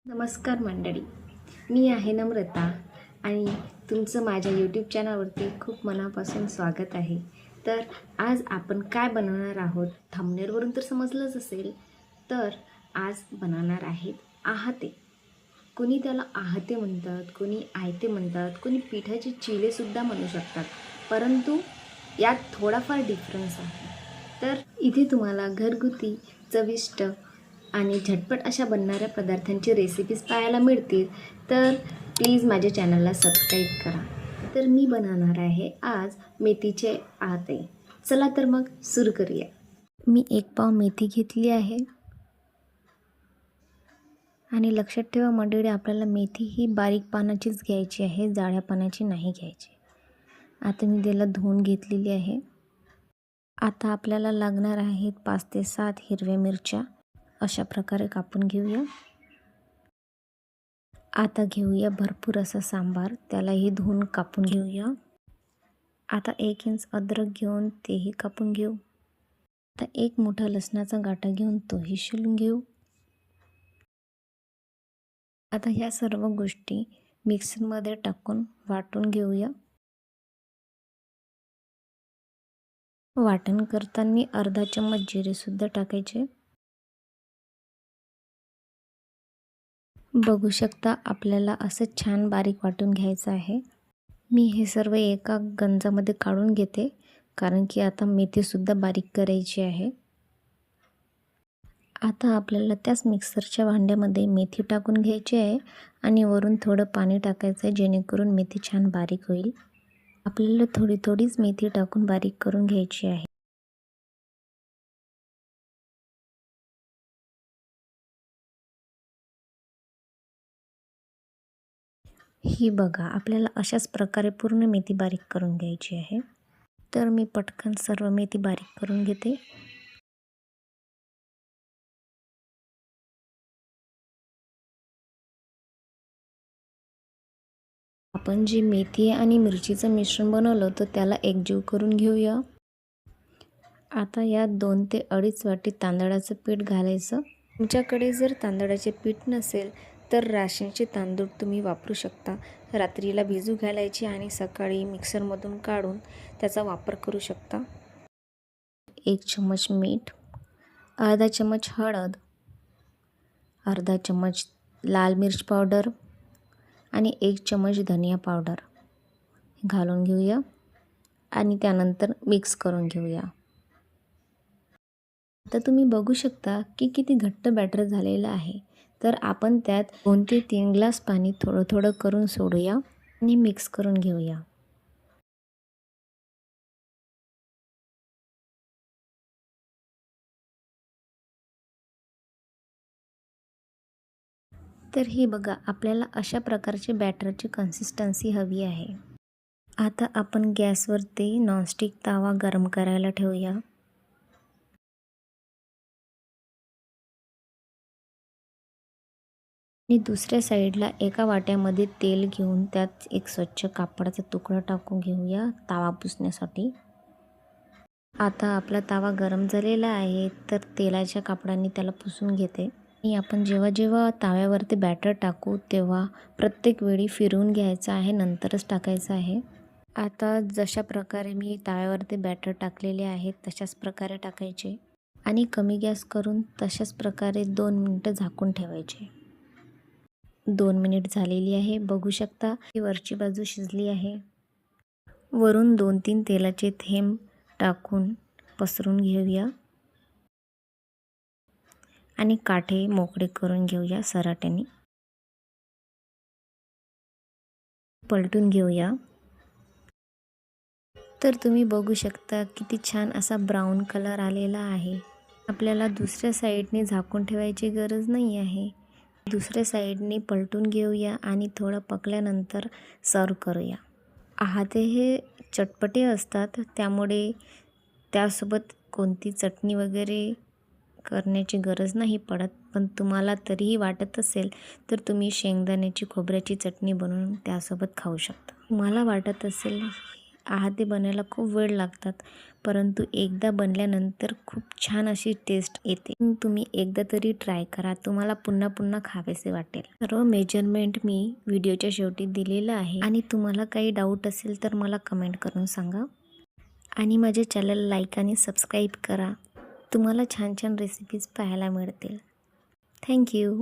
नमस्कार मंडळी, मी आहे नम्रता आणि तुमचं माझ्या यूट्यूब चॅनलवरती खूप मनापासून स्वागत आहे. तर आज आपण काय बनवणार आहोत, थंबनेलवरून तर समजलंच असेल. तर आज बनवणार आहेत आहाते. कोणी त्याला आहाते म्हणतात, कोणी आयते म्हणतात, कोणी पिठाचे चिलेसुद्धा म्हणू शकतात, परंतु यात थोडाफार डिफरन्स आहे. तर इथे तुम्हाला घरगुती चविष्ट आणि झटपट अशा बनणाऱ्या पदार्थांची रेसिपीज पाहायला मिळतील. तर प्लीज माझ्या चॅनलला सबस्क्राईब करा. तर मी बनवणार आहे आज मेथीचे आहाते. चला तर मग सुरू करूया. मी 1 पाव मेथी घेतली आहे आणि लक्षात ठेवा मंडळी, आपल्याला मेथी ही बारीक पानाचीच घ्यायची आहे, जाड्या पानाची नाही घ्यायची. आता मी त्याला धुवून घेतलेली आहे. आता आपल्याला लागणार आहेत 5 ते 7 हिरव्या मिरच्या. अशा प्रकारे कापून घेऊया. आता घेऊया भरपूर असा सांबार, त्यालाही धुवून कापून घेऊया. आता 1 इंच अद्रक घेऊन तेही कापून घेऊ. आता 1 मोठा लसणाचा गाठा घेऊन तोही शिलून घेऊ. आता ह्या सर्व गोष्टी मिक्सरमध्ये टाकून वाटून घेऊया. वाटण करताना अर्धा चम्मच जिरेसुद्धा टाकायचे. बघू शकता, आपल्याला असं छान बारीक वाटून घ्यायचं आहे. मी हे सर्व एका गंजामध्ये काढून घेते, कारण की आता मेथीसुद्धा बारीक करायची आहे. आता आपल्याला त्याच मिक्सरच्या भांड्यामध्ये मेथी टाकून घ्यायची आहे आणि वरून थोडं पाणी टाकायचं आहे, जेणेकरून मेथी छान बारीक होईल. आपल्याला थोडीच मेथी टाकून बारीक करून घ्यायची आहे. ही बघा, आपल्याला अशाच प्रकारे पूर्ण मेथी बारीक करून घ्यायची आहे. तर मी पटकन सर्व मेथी बारीक करून घेते. आपण जी मेथी आणि मिरचीचं मिश्रण बनवलं तर त्याला एकजीव करून घेऊया. आता यात 2 ते 2.5 वाटी तांदळाचं पीठ घालायचं. तुमच्याकडे जर तांदळाचे पीठ नसेल तर राशनचे तांदूळ तुम्ही वापरू शकता. रात्रीला भिजू घालायचे आणि सकाळी मिक्सरमधून काढून त्याचा वापर करू शकता. 1 चम्मच मीठ, अर्धा चम्मच हळद, अर्धा चम्मच लाल मिर्च पावडर आणि 1 चम्मच धनिया पावडर घालून घेऊया आणि त्यानंतर मिक्स करून घेऊया. आता तुम्ही बघू शकता की किती घट्ट बॅटर झालेलं आहे. तर आपण त्यात 2 ते 3 ग्लास पाणी थोडं करून सोडूया आणि मिक्स करून घेऊया. तर ही बघा, आपल्याला अशा प्रकारची बॅटरची कन्सिस्टन्सी हवी आहे. आता आपण गॅसवरती नॉनस्टिक तवा गरम करायला ठेवूया. आणि दुसऱ्या साईडला एका वाट्यामध्ये तेल घेऊन त्यात एक स्वच्छ कापडाचा तुकडा टाकून घेऊया तवा पुसण्यासाठी. आता आपला तवा गरम झालेला आहे, तर तेलाच्या कापडाने त्याला पुसून घेते. आणि आपण जेव्हा तव्यावरती बॅटर टाकू तेव्हा प्रत्येक वेळी फिरवून घ्यायचं आहे, नंतरच टाकायचं आहे. आता जशा प्रकारे मी तव्यावरती बॅटर टाकलेले आहे तशाच प्रकारे टाकायचे आणि कमी गॅस करून तशाच प्रकारे 2 मिनिटं झाकून ठेवायचे. 2 मिनिट झालेली आहे. बघू शकता की वरची बाजू शिजली आहे. वरून 2-3 तेलाचे थेंब टाकून पसरून घेऊया आणि काठे मोकळे करून घेऊया सराट्याने. पलटून घेऊया. तर तुम्ही बघू शकता किती छान असा ब्राऊन कलर आलेला आहे. आपल्याला दुसऱ्या साईडने झाकून ठेवायची गरज नाही आहे. दुसऱ्या साईडने पलटून घेऊया आणि थोडं पकल्यानंतर सर्व करूया. आहाते हे चटपटे असतात, त्यामुळे त्यासोबत कोणती चटणी वगैरे करण्याची गरज नाही पडत. पण तुम्हाला तरीही वाटत असेल तर तुम्ही शेंगदाण्याची खोबऱ्याची चटणी बनवून त्यासोबत खाऊ शकता. तुम्हाला वाटत असेल ते बनायला खूप वेळ लागतात, परंतु एकदा बनल्यानंतर खूप छान अशी टेस्ट येते. तुम्ही एकदा तरी ट्राय करा, तुम्हाला पुन्हा पुन्हा खावेसे वाटेल. सर्व मेजरमेंट मी व्हिडिओच्या शेवटी दिलेलं आहे आणि तुम्हाला काही डाऊट असेल तर मला कमेंट करून सांगा. आणि माझे चॅनल लाईक आणि सबस्क्राईब करा. तुम्हाला छान छान रेसिपीज पाहायला मिळतील. थँक्यू.